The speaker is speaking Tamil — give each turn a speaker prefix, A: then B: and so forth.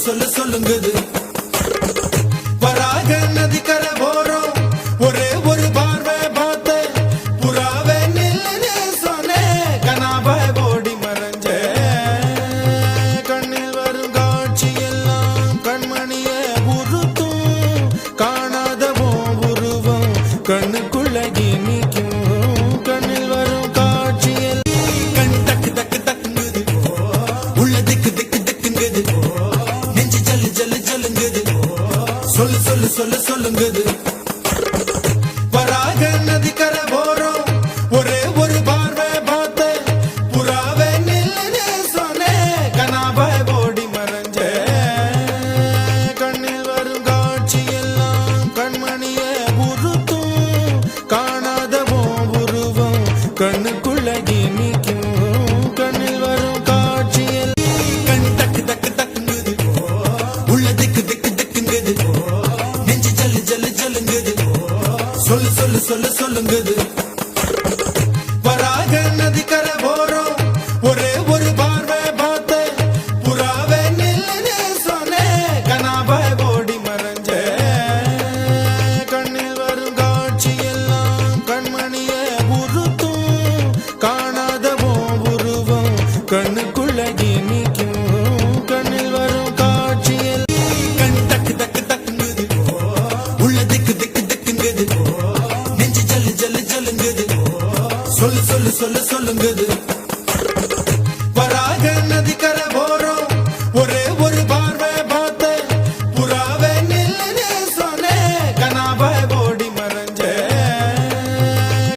A: சொல்லு சொல்லுங்குது வராக நதிக்கரை போறோம் ஒரே ஒரு பார்வை பார்த்த புறாவே நில்லுன்னு சொன்னேன் கனாபாய் ஓடி மறைஞ்ச கண்ணில் வரும் காட்சி எல்லாம் கண்மணிய உருத்தும் காணாத உருவம் கண்ணுக்குள்ள நிற்கும் கண்ணில் வரும் காட்சி எல்லாம் கண் தக்கு தக்கு தக்குங்குது உள்ள திக்கு திக்கு திக்குங்குது நெஞ்சு ஜல்லு ஜல்லு ஜல்லுங்குது சொல்லு சொல்லு சொல்லு சொல்லுங்குது வராக நதிக்கரை போறோம் ஒரே ஒரு பார்வை பார்த்த புறாவே நில்லுன்னு சொன்னேன் கனாபாய் ஓடி மறைஞ்ச கண்ணில் வரும் காட்சி எல்லாம் கண்மணிய உருத்தும் காணாத உருவம் கண்ணுக்குள்ள நிற்கும் கண்ணில் வரும் காட்சி எல்லாம் கண் தக்கு தக்கு தக்குங்குது உள்ள திக்கு திக்கு திக்குங்குது நெஞ்சு ஜல்லு ஜல்லு ஜல்லுங்குது சொல்லு சொல்லு சொல்லு சொல்லுங்குது வராக நதிக்கரை போறோம் ஒரே ஒரு பார்வை பார்த்த புறாவே நில்லுன்னு சொன்னேன் கனாபாய் ஓடி மறைஞ்ச கண்ணில் வரும் காட்சி எல்லாம் கண்மணிய உருத்தும் காணாத உருவம் கண்ணுக்குள்ள நிற்கும் கண்ணில் வரும் காட்சி எல்லாம் கண் தக்கு தக்கு தக்குங்குது உள்ள திக்கு திக்கு திக்குங்குது நெஞ்சு ஜல்லு ஜல்லு ஜல்லுங்குது சொல்லு சொல்லு சொல்லு சொல்லுங்குது வராக நதிக்கரை